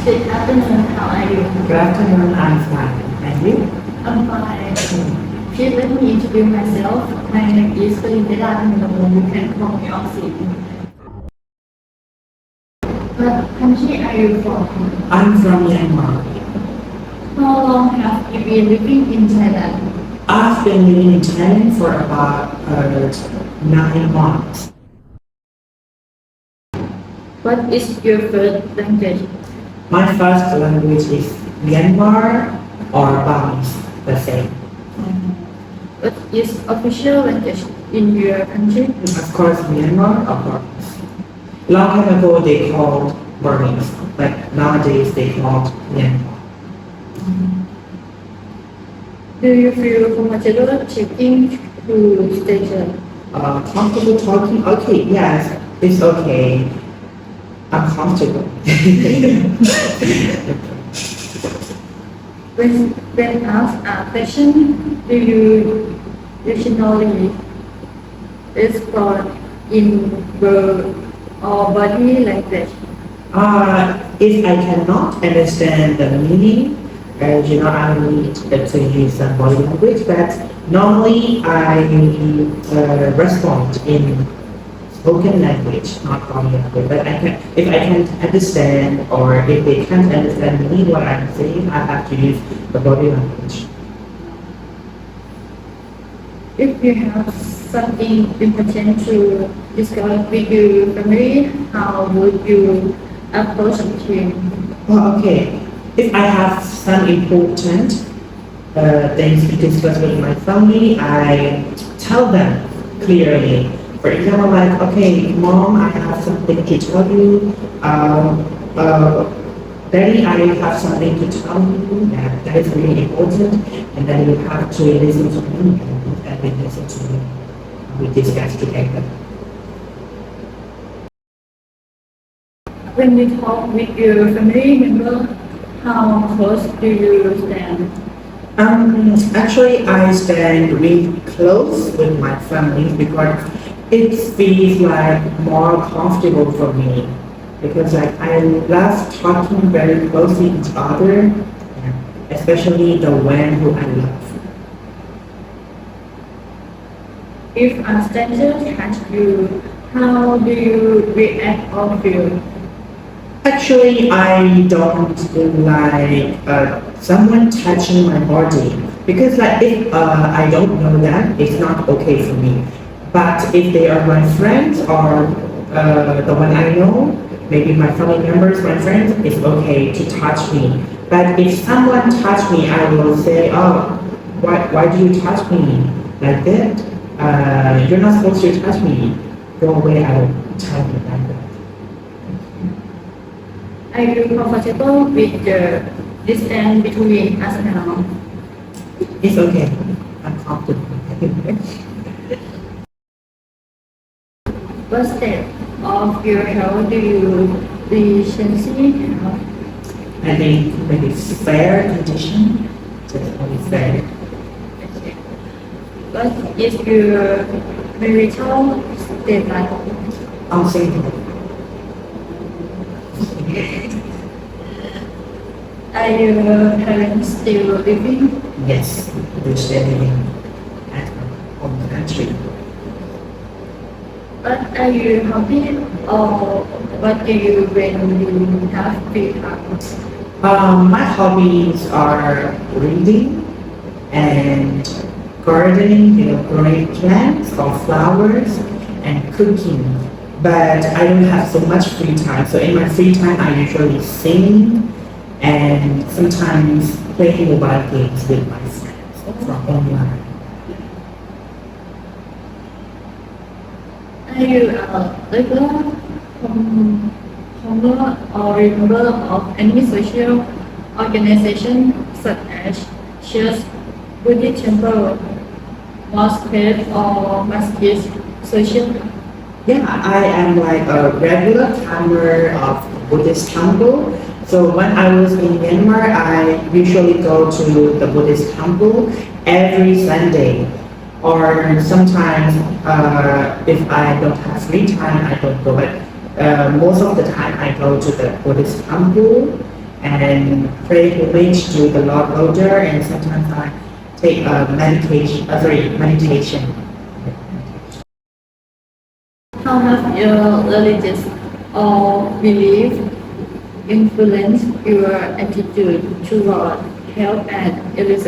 Good afternoon, how are you? Good afternoon, I'm fine. And you? I'm fine. Please let me introduce myself. My name is Belinda. You can call me Oxy. What country are you from? I'm from Myanmar. How long have you been living in Thailand? I've been living in Thailand for about 9 months. What is your first language? My first language is Myanmar or Burmese, the same. What is official language in your country? Of course, Myanmar or Burmese. Long time ago they called Burmese, but nowadays they called Myanmar. Do you feel comfortable checking to station? Comfortable talking? Okay, yes, it's okay. I'm comfortable. When asked a question, do you usually respond in verbal or body language? If I cannot understand the meaning, I need to use some body language, but normally I respond in spoken language, not body language. But if I can't understand or if they can't understand me what I'm saying, I have to use the body language. If you have something important to discuss with your family, how would you approach it? Well, okay. If I have some important things to discuss with my family, I tell them clearly. For example, like, okay, Mom, I have something to tell you. Daddy, I have something to tell you that is really important, and then you have to listen to me and then listen to me. We discuss together. When you talk with your family member, how close do you stand? Actually, I stand really close with my family because it feels like more comfortable for me. Because like I love talking very closely to each other, especially the one who I love. If a stranger touches you, how do you react or feel? Actually, I don't like someone touching my body because like if I don't know them, it's not okay for me. But if they are my friends or the one I know, maybe my family members, my friends, it's okay to touch me. But if someone touch me, I will say, oh, why do you touch me like that? You're not supposed to touch me. Go away, I will tell you like that. Are you comfortable with the distance between us now? It's okay. I'm comfortable. What state of your health do you recently have? I think maybe fair condition, just only fair. What is your marital status? I'm single. Are your parents still living? Yes, we're still living at home country. What are you happy or what do you when you have free time? My hobbies are reading and gardening, growing plants or flowers and cooking. But I don't have so much free time. So in my free time, I usually sing and sometimes play mobile games with my friends from online. Are you a regular member or member of any social organization such as church, Buddhist temple, mosque, or masjid social? Yeah, I am like a regular timer of Buddhist temple. So when I was in Myanmar, I usually go to the Buddhist temple every Sunday. Or sometimes if I don't have free time, I don't go. But most of the time I go to the Buddhist temple and pray homage to the Lord Buddha, and sometimes I take meditation. How have your religious or belief influenced your attitude toward health and illness?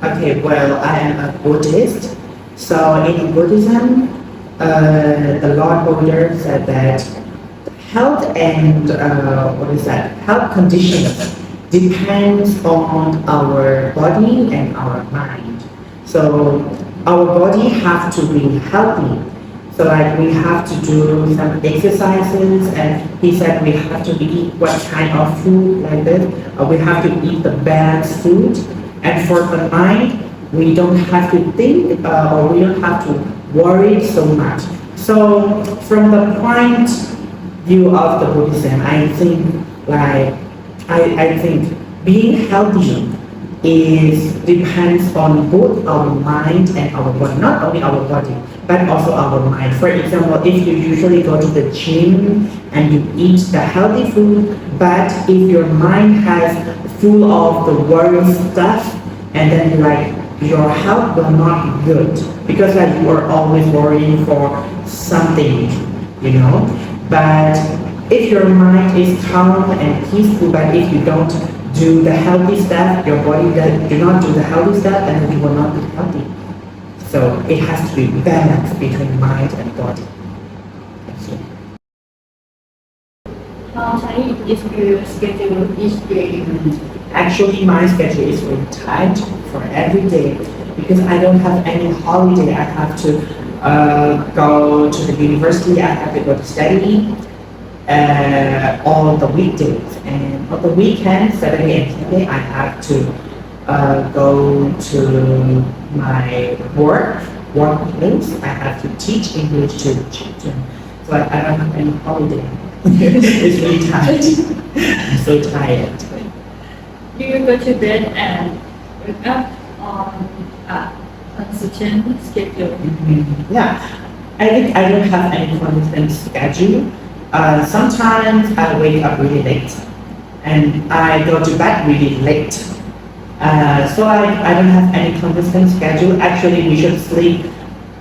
Okay, well, I am a Buddhist. So in Buddhism, the Lord Buddha said that health and health conditions depends on our body and our mind. So our body have to be healthy. So like we have to do some exercises, and he said we have to eat what kind of food like this. We have to eat the balanced food. And for the mind, we don't have to think or we don't have to worry so much. So from the point view of the Buddhism, I think I think being healthy is depends on both our mind and our body, not only our body, but also our mind. For example, if you usually go to the gym and you eat the healthy food, but if your mind has full of the worry stuff, and then like your health will not be good because like you are always worrying for something, you know. But if your mind is calm and peaceful, but if you don't do the healthy stuff, your body do not do the healthy stuff, then you will not be healthy. So it has to be balanced between mind and body. How tight is your schedule each day? Actually, my schedule is very tight for every day because I don't have any holiday. I have to go to the university. I have to go to study on the weekdays, and on the weekends, Saturday and Sunday, I have to go to my workplace. I have to teach English to children, so I don't have any holiday. It's really tight. I'm so tired. Do you go to bed and wake up on a consistent schedule? Yeah, I think I don't have any consistent schedule. Sometimes I wake up really late and I go to bed really late. So I don't have any consistent schedule. Actually, we should sleep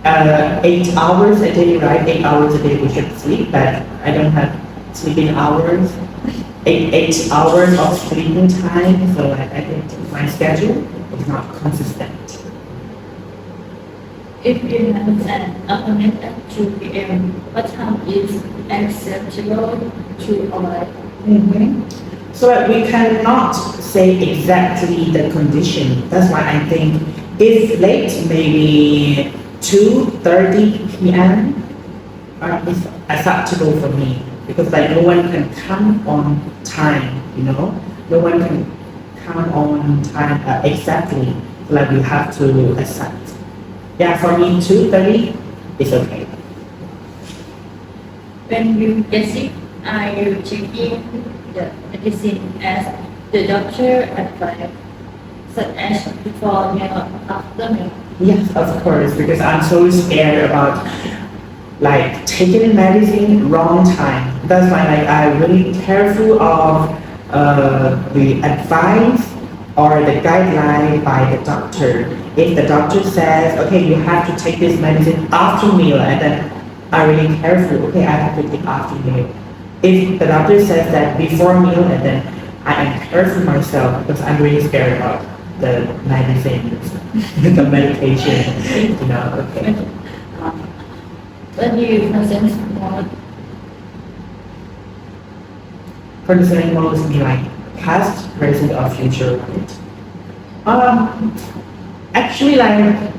8 hours a day, right? 8 hours a day we should sleep, but I don't have sleeping hours. 8 hours of sleeping time, so I think my schedule is not consistent. If you have an appointment at 2 p.m., what time is acceptable to arrive? So we cannot say exactly the condition. That's why I think if late, maybe 2:30 p.m. Is acceptable for me because like no one can come on time, you know. No one can come on time exactly. Like we have to accept. Yeah, for me 2:30 is okay. When you get sick, are you checking the medicine as the doctor advised, such as before meal or after meal? Yes, of course, because I'm so scared about like taking medicine wrong time. That's why like I'm really careful of the advice or the guideline by the doctor. If the doctor says, okay, you have to take this medicine after meal, and then I'm really careful, okay, I have to take after meal. If the doctor says that before meal, and then I am careful myself because I'm really scared about the medicine, the medication, you know, okay. When you present more Concerning most mean like past, present, or future, right? Actually, like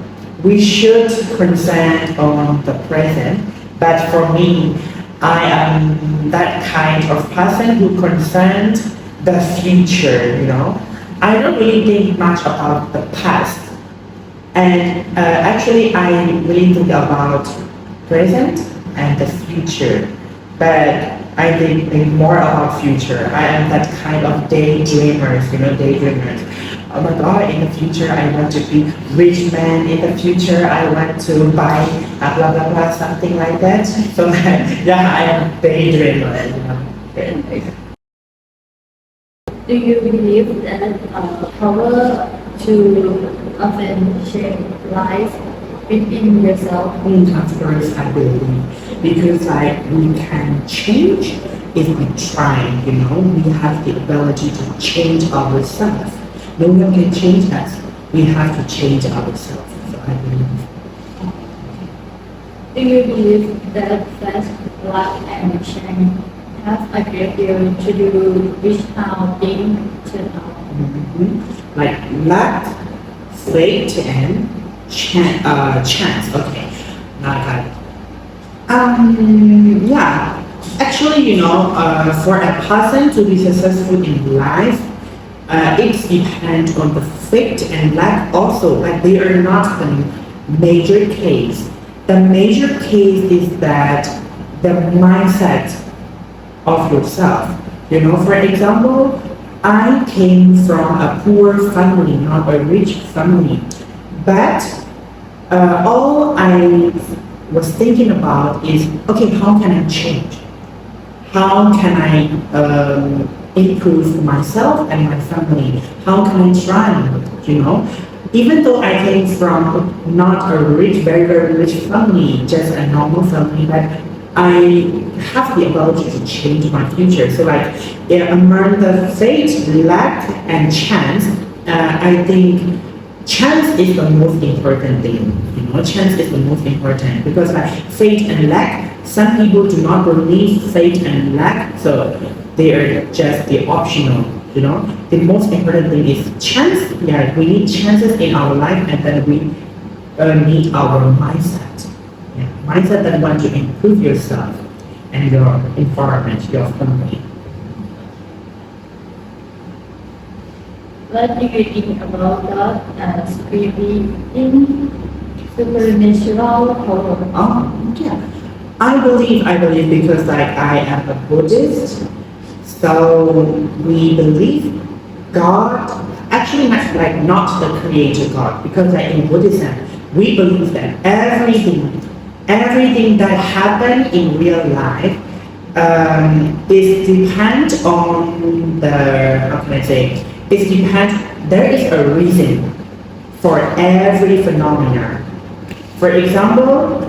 we should present on the present, but for me, I am that kind of person who concerns the future. You know, I don't really think much about the past, and actually, I really think about present and the future, but I think more about future. I am that kind of daydreamers, you know, daydreamers. Oh my God, in the future I want to be rich man. In the future I want to buy blah blah blah, something like that. So yeah, I am daydreamer, you know. Do you believe that power to often change life within yourself? Of course, I believe because like we can change if we try. We have the ability to change ourselves. No one can change us. We have to change ourselves. So I believe. Do you believe that fast, luck, and chance have a great deal to do with how things turn out? Like luck, fate, and chance. Okay, now I got it. Yeah. Actually, for a person to be successful in life, it depends on the fate and luck also. Like they are not the major case. The major case is that the mindset of yourself. For example, I came from a poor family, not a rich family. But all I was thinking about is, okay, how can I change? How can I improve myself and my family? How can I try? Even though I came from not a rich, very, very rich family, just a normal family, but I have the ability to change my future. So like among the fate, luck, and chance, I think chance is the most important thing. Chance is the most important because like fate and luck, some people do not believe fate and luck, so they are just the optional. The most important thing is chance. Yeah, we need chances in our life, and then we need our mindset. Yeah, mindset that want to improve yourself and your environment, your family. What do you think about God as creating supernatural power? Yeah. I believe because like I am a Buddhist, so we believe God, actually not the creator God, because like in Buddhism, we believe that everything that happened in real life is depend on the, how can I say, there is a reason for every phenomenon. For example,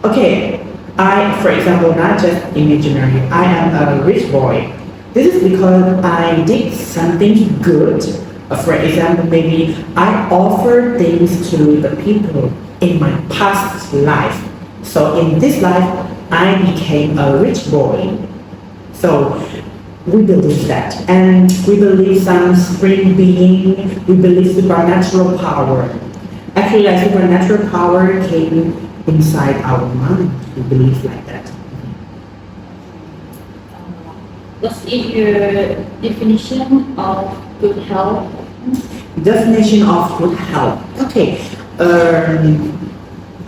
for example, not just imaginary, I am a rich boy. This is because I did something good. For example, maybe I offered things to the people in my past life. So in this life, I became a rich boy. So we believe that. And we believe some spring being, we believe supernatural power. Actually, a supernatural power came inside our mind. We believe like that. What is your definition of good health? Definition of good health. Okay.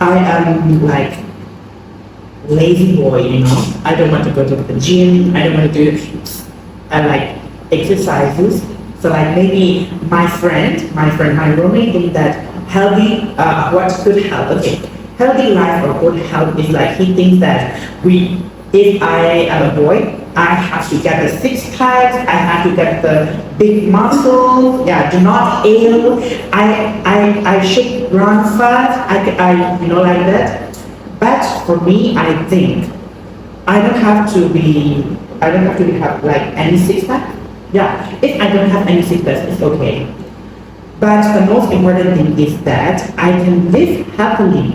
I am like lazy boy, I don't want to go to the gym. I don't want to do like exercises. So like maybe my roommate think that healthy, what's good health? Okay. Healthy life or good health is like he thinks that if I am a boy, I have to get the six packs, I have to get the big muscles, do not ill, I should run fast, I like that. But for me, I think I don't have to have like any six pack. Yeah, if I don't have any six packs, it's okay. But the most important thing is that I can live happily.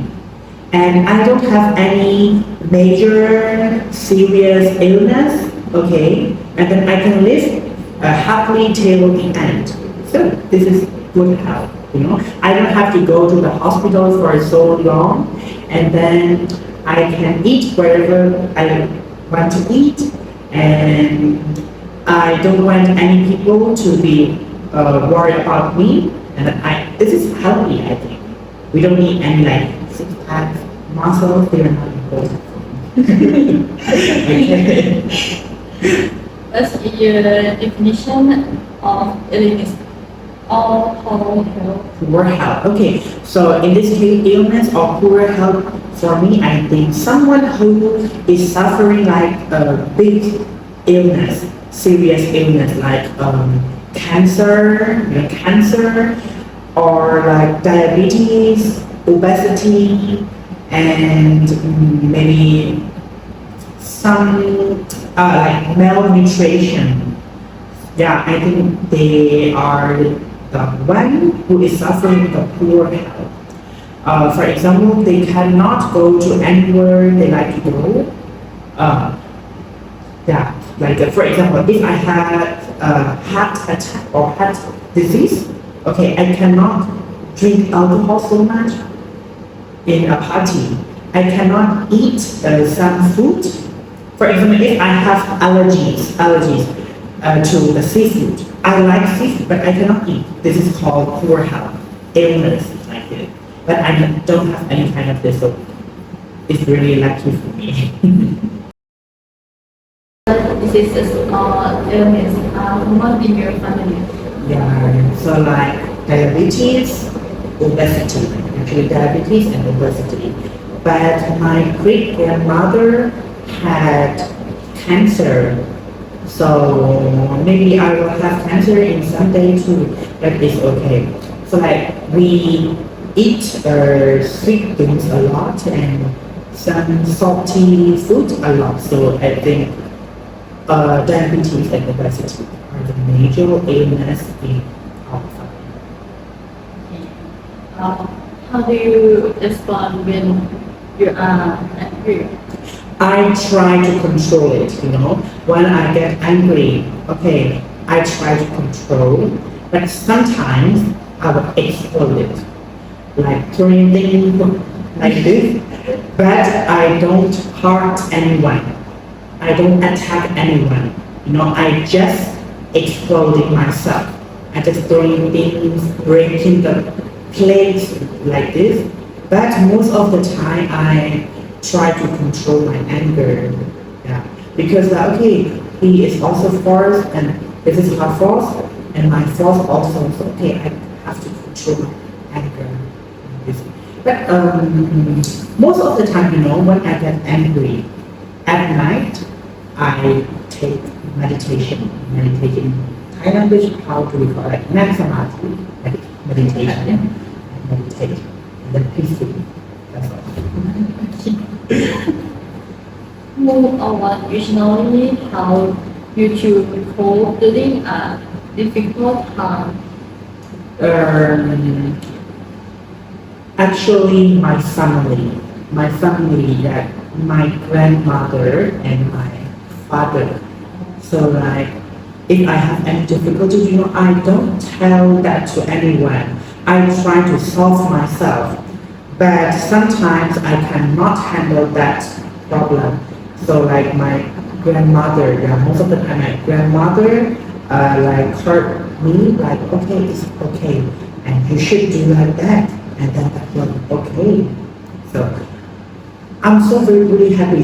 And I don't have any major serious illness, okay? And then I can live happily till the end. So this is good health, I don't have to go to the hospital for so long, and then I can eat wherever I want to eat, and I don't want any people to be worried about me. And this is healthy, I think. We don't need any like six packs, muscles, they are not important. Okay. What's your definition of illness? All poor health. Poor health. Okay, so in this case, illness or poor health, for me, I think someone who is suffering like a big illness, serious illness like cancer, or like diabetes, obesity, and maybe some like malnutrition. Yeah, I think they are the one who is suffering the poor health. For example, they cannot go to anywhere they like to go. Yeah, like for example, if I had a heart attack or heart disease, okay, I cannot drink alcohol so much in a party. I cannot eat some food. For example, if I have allergies to the seafood, I like seafood, but I cannot eat. This is called poor health, illness like this. But I don't have any kind of this, so it's really lucky for me. Diseases or illness are common in your family. Yeah, so like diabetes, obesity, actually diabetes and obesity. But my great grandmother had cancer, so maybe I will have cancer in someday too, but it's okay. So like we eat sweet things a lot and some salty food a lot, so I think diabetes and obesity are the major illness in our family. How do you respond when you are angry? I try to control it, When I get angry, okay, I try to control, but sometimes I will explode it, like throwing things like this, but I don't hurt anyone. I don't attack anyone. I just exploding myself. I just throwing things, breaking the plates like this. But most of the time, I try to control my anger. Yeah, because okay, he is also forced, and this is her force, and my force also. So okay, I have to control my anger. But most of the time, when I get angry at night, I take meditation. Thai language, how do we call it? Samadhi, meditation. I meditate, and then peacefully. That's all. Move on. Usually, how you two cope during a difficult time? Actually, my family, that my grandmother and my father. So like, if I have any difficulty, I don't tell that to anyone. I try to solve myself. But sometimes I cannot handle that problem. So like my grandmother, most of the time my grandmother like hurt me, like okay, it's okay, and you should do like that, and then that will be okay. So I'm so very really happy,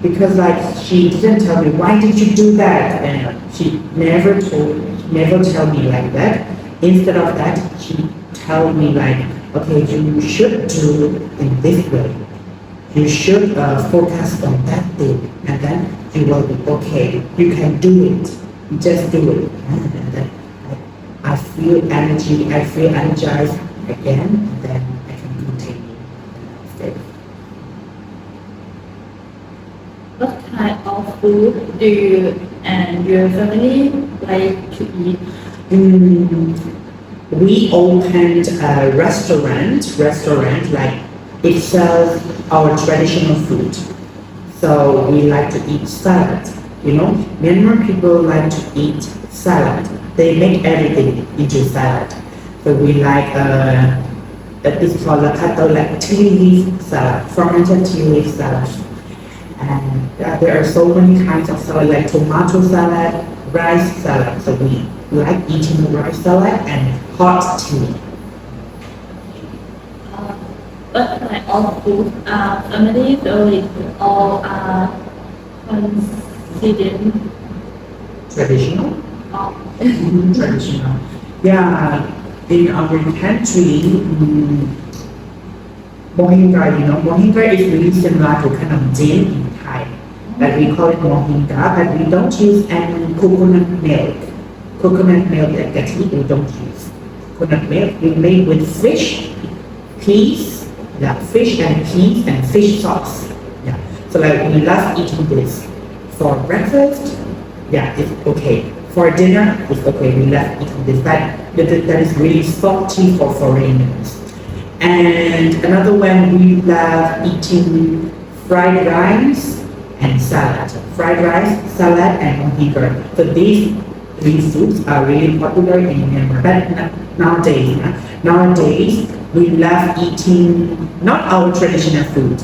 because like she didn't tell me why did you do that, and she never tell me like that. Instead of that, she tell me like, okay, you should do in this way. You should focus on that thing, and then you will be okay. You can do it. You just do it, and then I feel energy. I feel energized again, and then I can continue. What kind of food do you and your family like to eat? We opened a restaurant like it sells our traditional food. So we like to eat salad. Myanmar people like to eat salad. They make everything into salad. So we like it's called like tea leaf salad, fermented tea leaf salad. And there are so many kinds of salad, like tomato salad, rice salad. So we like eating rice salad and hot tea. What kind of food are family favorite or are considered Traditional? Traditional. Yeah, in our country, mohinga, mohinga is really similar to kanam jin in Thai. that we call it mohinga, but we don't use any coconut milk. Coconut milk like that we don't use. Coconut milk we made with fish, peas, yeah, fish and peas and fish sauce. Yeah. So like we love eating this. For breakfast, yeah, it's okay. For dinner, it's okay. We love eating this, but that is really salty for foreigners. And another one, we love eating fried rice and salad. Fried rice, salad, and mohigar. So these three foods are really popular in Myanmar. But nowadays, we love eating not our traditional food.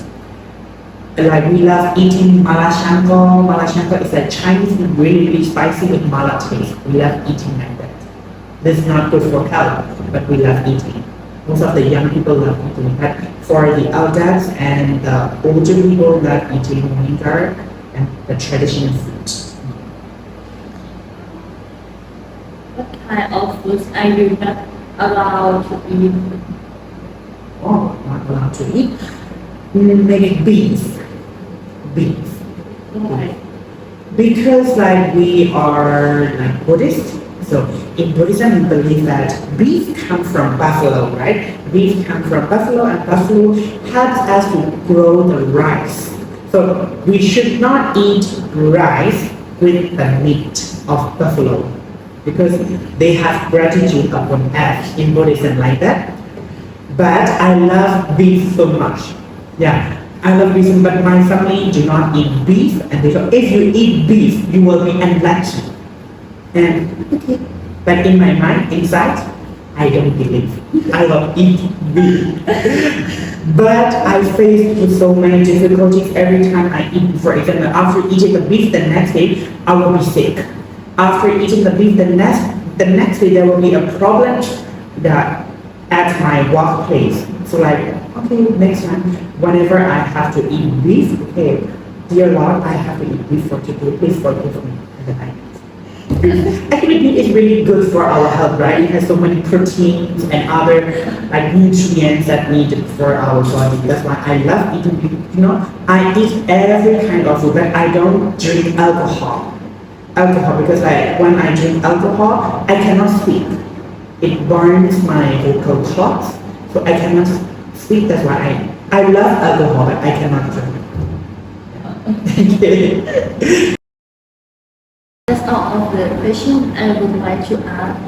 Like we love eating malashangko. Malashangko is a Chinese food, really, really spicy with mala taste. We love eating like that. This is not good for health, but we love eating. Most of the young people love eating that. For the elders and the older people love eating mohingar and the traditional foods. What kind of foods are you not allowed to eat? Oh, not allowed to eat. Maybe beef. Beef. Why? Because like we are like Buddhist, so in Buddhism we believe that beef comes from buffalo, right? Beef comes from buffalo and buffalo helps us to grow the rice. So we should not eat rice with the meat of buffalo because they have gratitude upon us in Buddhism like that. But I love beef so much. Yeah. I love beef, but my family do not eat beef, and they say, if you eat beef, you will be unlucky. And okay, but in my mind, inside, I don't believe. I will eat beef. But I face with so many difficulties every time I eat. For example, after eating the beef the next day, I will be sick. After eating the beef the next day, there will be a problem that at my workplace. So like, okay, next time, whenever I have to eat beef, okay, dear Lord, I have to eat beef for today, please forgive me. And then I eat. Actually, beef is really good for our health, right? It has so many proteins and other like nutrients that needed for our body. That's why I love eating beef. You know, I eat every kind of food, but I don't drink alcohol. Because like when I drink alcohol, I cannot speak. It burns my vocal cords. So I cannot speak, that's why I love alcohol, but I cannot drink. That's all of the questions I would like to ask.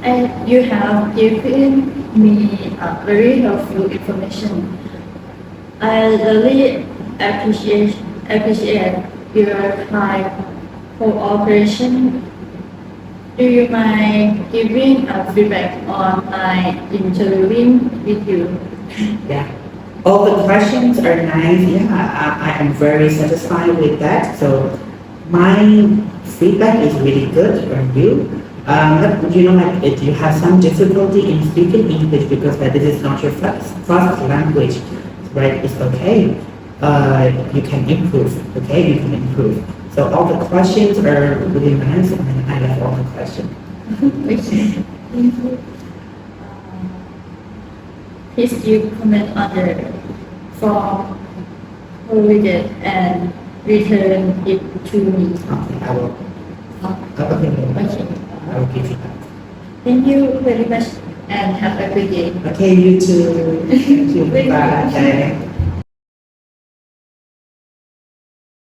And you have given me very helpful information. I really appreciate your kind cooperation. Do you mind giving a feedback on my interviewing with you? Yeah. All the questions are nice. Yeah, I am very satisfied with that. So my feedback is really good from you. But you know, like if you have some difficulty in speaking English because this is not your first language, right? It's okay. You can improve. Okay, you can improve. So all the questions are really nice, and I love all the questions. Thank you. Please you comment on the form forwarded and return it to me. Okay, I will. Okay, Okay. I will give you that. Thank you very much and have a good day. Okay, you too. Thank you. Bye.